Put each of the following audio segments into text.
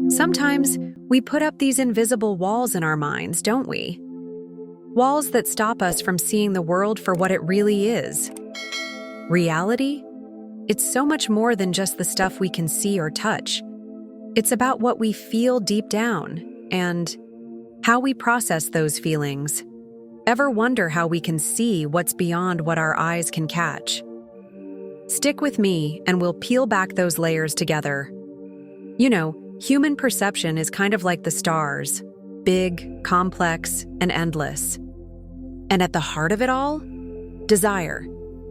Sometimes we put up these invisible walls in our minds, don't we? Walls that stop us from seeing the world for what it really is. Reality? It's so much more than just the stuff we can see or touch. It's about what we feel deep down and how we process those feelings. Ever wonder how we can see what's beyond what our eyes can catch? Stick with me and we'll peel back those layers together. You know, human perception is kind of like the stars, big, complex, and endless. And at the heart of it all, desire.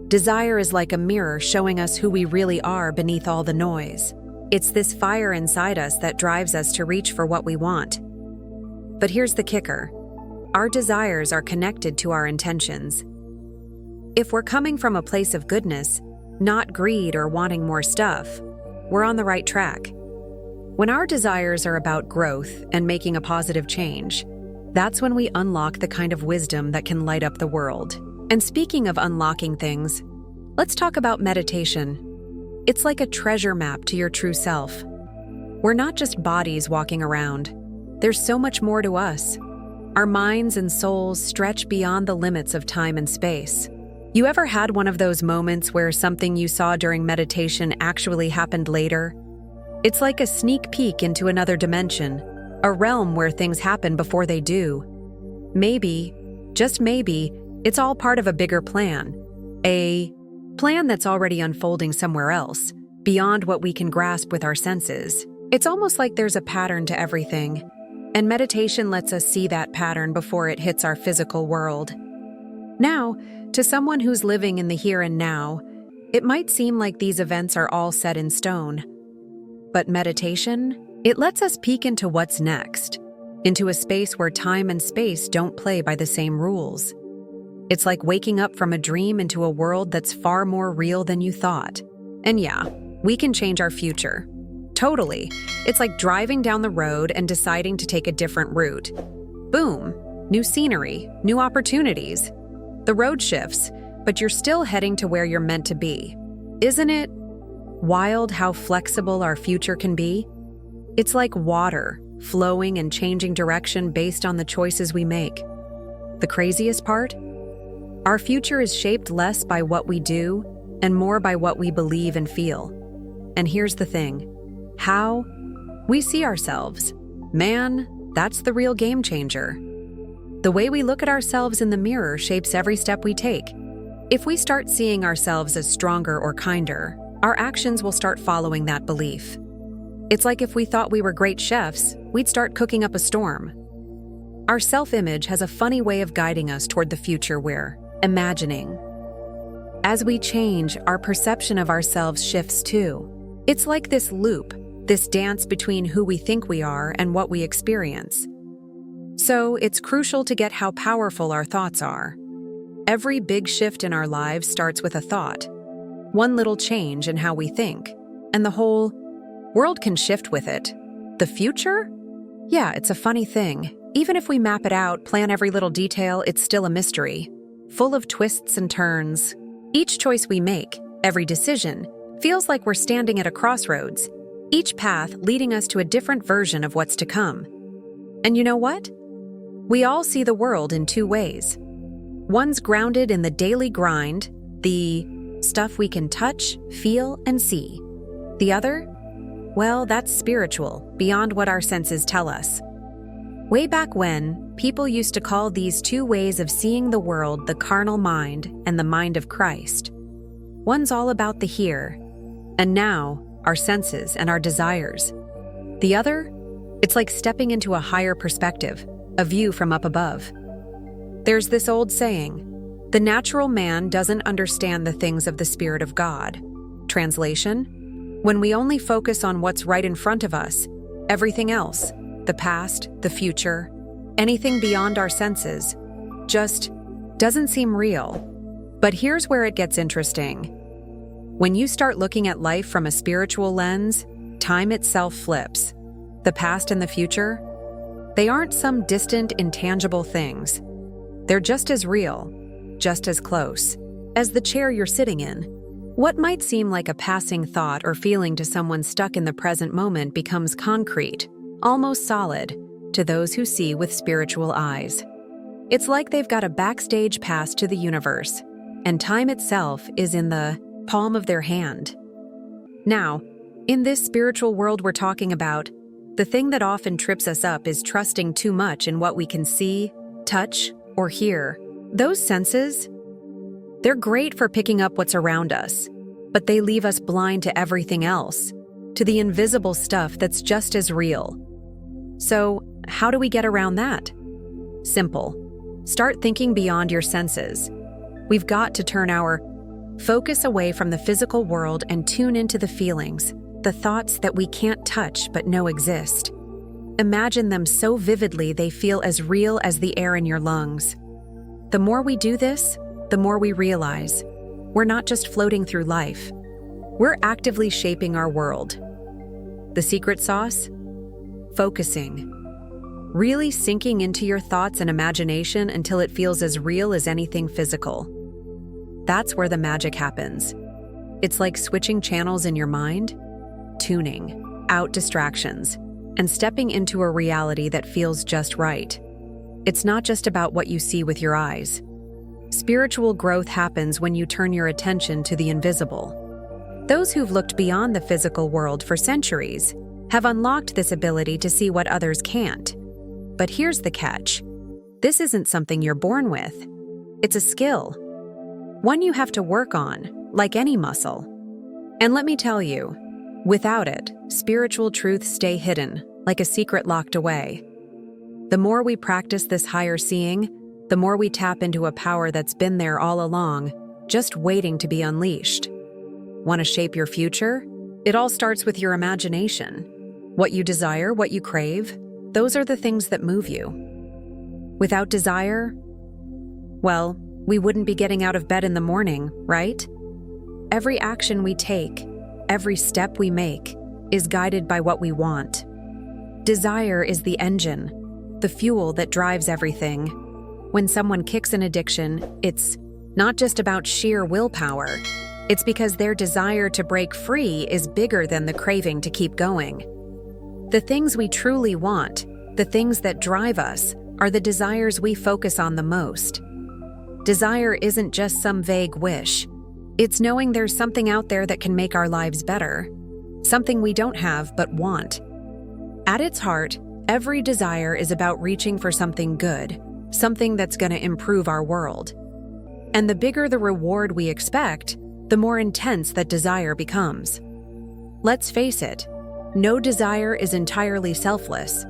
Desire is like a mirror showing us who we really are beneath all the noise. It's this fire inside us that drives us to reach for what we want. But here's the kicker. Our desires are connected to our intentions. If we're coming from a place of goodness, not greed or wanting more stuff, we're on the right track. When our desires are about growth and making a positive change, that's when we unlock the kind of wisdom that can light up the world. And speaking of unlocking things, let's talk about meditation. It's like a treasure map to your true self. We're not just bodies walking around. There's so much more to us. Our minds and souls stretch beyond the limits of time and space. You ever had one of those moments where something you saw during meditation actually happened later? It's like a sneak peek into another dimension, a realm where things happen before they do. Maybe, just maybe, it's all part of a bigger plan. A plan that's already unfolding somewhere else, beyond what we can grasp with our senses. It's almost like there's a pattern to everything, and meditation lets us see that pattern before it hits our physical world. Now, to someone who's living in the here and now, it might seem like these events are all set in stone. But meditation, it lets us peek into what's next, into a space where time and space don't play by the same rules. It's like waking up from a dream into a world that's far more real than you thought. And yeah, we can change our future. Totally. It's like driving down the road and deciding to take a different route. Boom, new scenery, new opportunities. The road shifts, but you're still heading to where you're meant to be. Isn't it wild how flexible our future can be? It's like water, flowing and changing direction based on the choices we make. The craziest part? Our future is shaped less by what we do and more by what we believe and feel. And here's the thing. How we see ourselves. Man, that's the real game changer. The way we look at ourselves in the mirror shapes every step we take. If we start seeing ourselves as stronger or kinder, our actions will start following that belief. It's like if we thought we were great chefs, we'd start cooking up a storm. Our self-image has a funny way of guiding us toward the future we're imagining. As we change, our perception of ourselves shifts too. It's like this loop, this dance between who we think we are and what we experience. So it's crucial to get how powerful our thoughts are. Every big shift in our lives starts with a thought. One little change in how we think, and the whole world can shift with it. The future? Yeah, it's a funny thing. Even if we map it out, plan every little detail, it's still a mystery, full of twists and turns. Each choice we make, every decision, feels like we're standing at a crossroads, each path leading us to a different version of what's to come. And you know what? We all see the world in two ways. One's grounded in the daily grind, the stuff we can touch, feel, and see. The other? Well, that's spiritual, beyond what our senses tell us. Way back when, people used to call these two ways of seeing the world the carnal mind and the mind of Christ. One's all about the here, and now, our senses and our desires. The other? It's like stepping into a higher perspective, a view from up above. There's this old saying, the natural man doesn't understand the things of the Spirit of God. Translation? When we only focus on what's right in front of us, everything else, the past, the future, anything beyond our senses, just doesn't seem real. But here's where it gets interesting. When you start looking at life from a spiritual lens, time itself flips. The past and the future, they aren't some distant, intangible things. They're just as real, just as close, as the chair you're sitting in. What might seem like a passing thought or feeling to someone stuck in the present moment becomes concrete, almost solid, to those who see with spiritual eyes. It's like they've got a backstage pass to the universe, and time itself is in the palm of their hand. Now, in this spiritual world we're talking about, the thing that often trips us up is trusting too much in what we can see, touch, or hear. Those senses, they're great for picking up what's around us, but they leave us blind to everything else, to the invisible stuff that's just as real. So, how do we get around that? Simple. Start thinking beyond your senses. We've got to turn our focus away from the physical world and tune into the feelings, the thoughts that we can't touch but know exist. Imagine them so vividly they feel as real as the air in your lungs. The more we do this, the more we realize we're not just floating through life. We're actively shaping our world. The secret sauce? Focusing. Really sinking into your thoughts and imagination until it feels as real as anything physical. That's where the magic happens. It's like switching channels in your mind, tuning out distractions, and stepping into a reality that feels just right. It's not just about what you see with your eyes. Spiritual growth happens when you turn your attention to the invisible. Those who've looked beyond the physical world for centuries have unlocked this ability to see what others can't. But here's the catch. This isn't something you're born with. It's a skill. One you have to work on, like any muscle. And let me tell you, without it, spiritual truths stay hidden, like a secret locked away. The more we practice this higher seeing, the more we tap into a power that's been there all along, just waiting to be unleashed. Want to shape your future? It all starts with your imagination. What you desire, what you crave, those are the things that move you. Without desire, well, we wouldn't be getting out of bed in the morning, right? Every action we take, every step we make, is guided by what we want. Desire is the engine, the fuel that drives everything. When someone kicks an addiction, it's not just about sheer willpower. It's because their desire to break free is bigger than the craving to keep going. The things we truly want, the things that drive us, are the desires we focus on the most. Desire isn't just some vague wish. It's knowing there's something out there that can make our lives better, something we don't have but want. At its heart, every desire is about reaching for something good, something that's going to improve our world. And the bigger the reward we expect, the more intense that desire becomes. Let's face it, no desire is entirely selfless.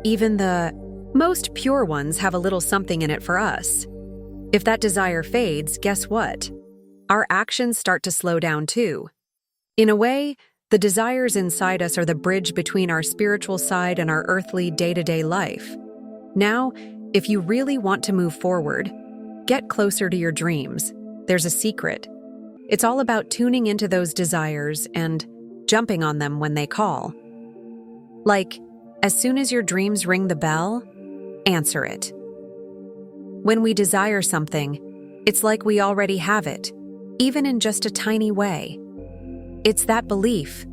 Even the most pure ones have a little something in it for us. If that desire fades, guess what? Our actions start to slow down too. In a way, the desires inside us are the bridge between our spiritual side and our earthly day-to-day life. Now, if you really want to move forward, get closer to your dreams. There's a secret. It's all about tuning into those desires and jumping on them when they call. Like, as soon as your dreams ring the bell, answer it. When we desire something, it's like we already have it, even in just a tiny way. It's that belief,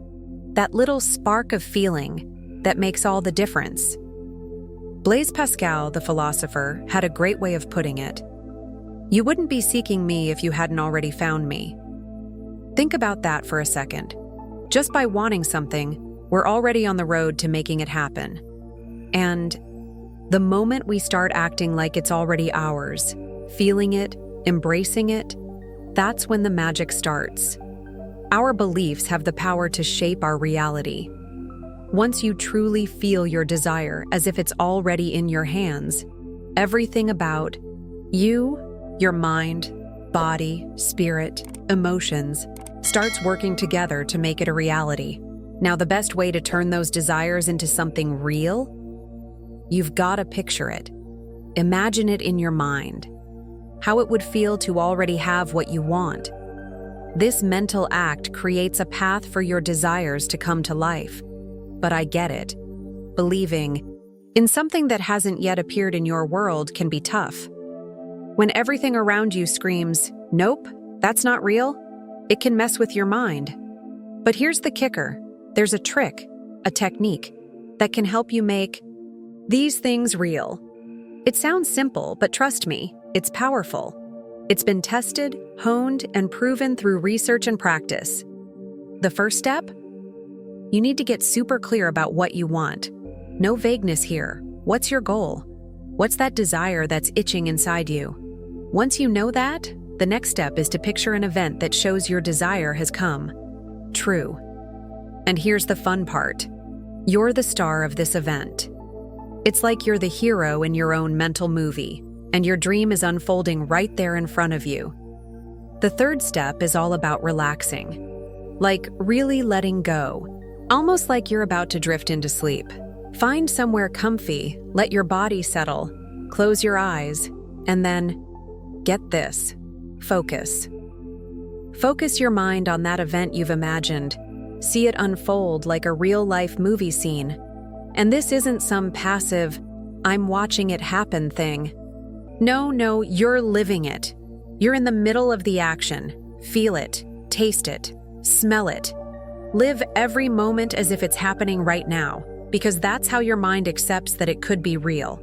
that little spark of feeling, that makes all the difference. Blaise Pascal, the philosopher, had a great way of putting it. You wouldn't be seeking me if you hadn't already found me. Think about that for a second. Just by wanting something, we're already on the road to making it happen. And the moment we start acting like it's already ours, feeling it, embracing it, that's when the magic starts. Our beliefs have the power to shape our reality. Once you truly feel your desire as if it's already in your hands, everything about you, your mind, body, spirit, emotions, starts working together to make it a reality. Now, the best way to turn those desires into something real? You've got to picture it. Imagine it in your mind. How it would feel to already have what you want. This mental act creates a path for your desires to come to life. But I get it. Believing in something that hasn't yet appeared in your world can be tough. When everything around you screams, "Nope, that's not real," it can mess with your mind. But here's the kicker. There's a trick, a technique. that can help you make these things real. It sounds simple, but trust me, it's powerful. It's been tested, honed, and proven through research and practice. The first step? You need to get super clear about what you want. No vagueness here. What's your goal? What's that desire that's itching inside you? Once you know that, the next step is to picture an event that shows your desire has come true. And here's the fun part. You're the star of this event. It's like you're the hero in your own mental movie, and your dream is unfolding right there in front of you. The third step is all about relaxing. Like really letting go. Almost like you're about to drift into sleep. Find somewhere comfy, let your body settle, close your eyes, and then, get this, focus. Focus your mind on that event you've imagined. See it unfold like a real-life movie scene. And this isn't some passive, I'm watching it happen thing. No, you're living it. You're in the middle of the action. Feel it, taste it, smell it. Live every moment as if it's happening right now, because that's how your mind accepts that it could be real.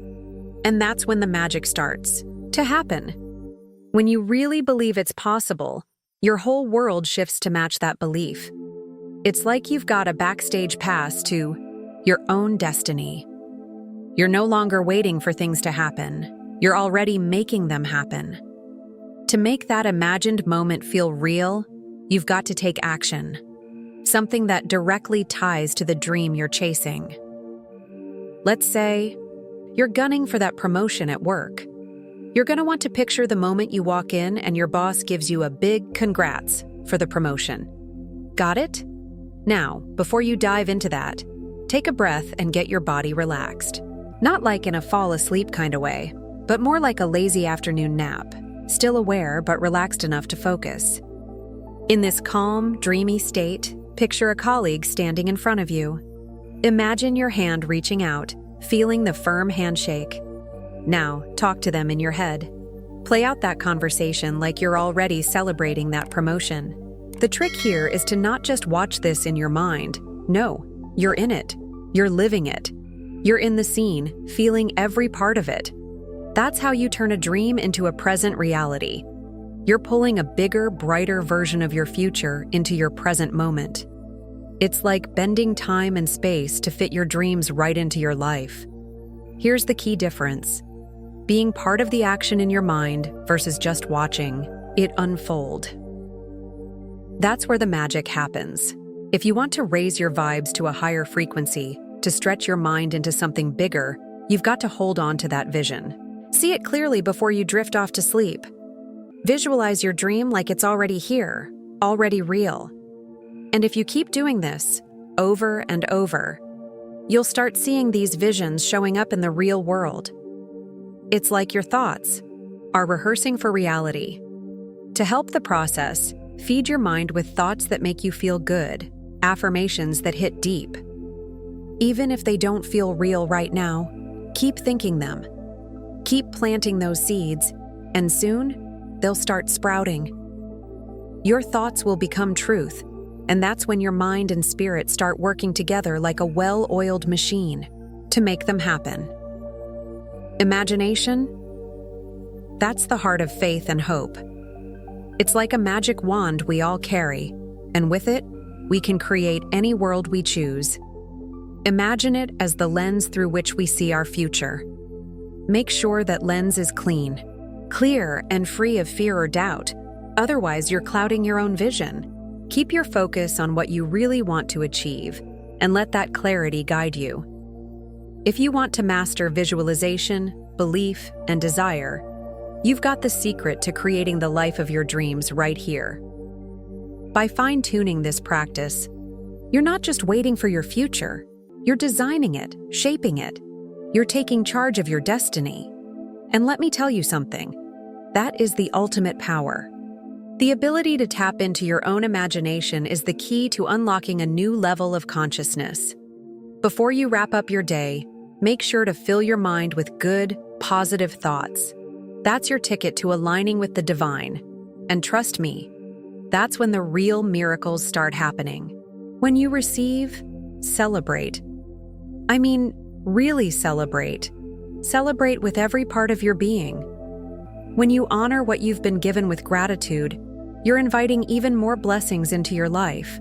And that's when the magic starts to happen. When you really believe it's possible, your whole world shifts to match that belief. It's like you've got a backstage pass to your own destiny. You're no longer waiting for things to happen. You're already making them happen. To make that imagined moment feel real, you've got to take action. Something that directly ties to the dream you're chasing. Let's say you're gunning for that promotion at work. You're going to want to picture the moment you walk in and your boss gives you a big congrats for the promotion. Got it? Now, before you dive into that, take a breath and get your body relaxed. Not like in a fall asleep kind of way, but more like a lazy afternoon nap, still aware but relaxed enough to focus. In this calm, dreamy state, picture a colleague standing in front of you. Imagine your hand reaching out, feeling the firm handshake. Now, talk to them in your head. Play out that conversation like you're already celebrating that promotion. The trick here is to not just watch this in your mind. No, you're in it. You're living it. You're in the scene, feeling every part of it. That's how you turn a dream into a present reality. You're pulling a bigger, brighter version of your future into your present moment. It's like bending time and space to fit your dreams right into your life. Here's the key difference. Being part of the action in your mind versus just watching it unfold. That's where the magic happens. If you want to raise your vibes to a higher frequency, to stretch your mind into something bigger, you've got to hold on to that vision. See it clearly before you drift off to sleep. Visualize your dream like it's already here, already real. And if you keep doing this, over and over, you'll start seeing these visions showing up in the real world. It's like your thoughts are rehearsing for reality. To help the process, feed your mind with thoughts that make you feel good, affirmations that hit deep. Even if they don't feel real right now, keep thinking them. Keep planting those seeds, and soon, they'll start sprouting. Your thoughts will become truth, and that's when your mind and spirit start working together like a well-oiled machine to make them happen. Imagination? That's the heart of faith and hope. It's like a magic wand we all carry, and with it, we can create any world we choose. Imagine it as the lens through which we see our future. Make sure that lens is clear and free of fear or doubt. Otherwise, you're clouding your own vision. Keep your focus on what you really want to achieve, and let that clarity guide you. If you want to master visualization, belief, and desire, you've got the secret to creating the life of your dreams right here. By fine-tuning this practice, you're not just waiting for your future, you're designing it, shaping it. You're taking charge of your destiny. And let me tell you something, that is the ultimate power. The ability to tap into your own imagination is the key to unlocking a new level of consciousness. Before you wrap up your day, make sure to fill your mind with good, positive thoughts. That's your ticket to aligning with the divine. And trust me, that's when the real miracles start happening. When you receive, celebrate. I mean, really celebrate. Celebrate with every part of your being. When you honor what you've been given with gratitude, you're inviting even more blessings into your life.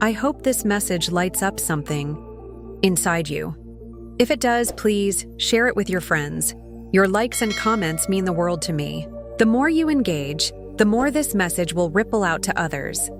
I hope this message lights up something inside you. If it does, please share it with your friends. Your likes and comments mean the world to me. The more you engage, the more this message will ripple out to others.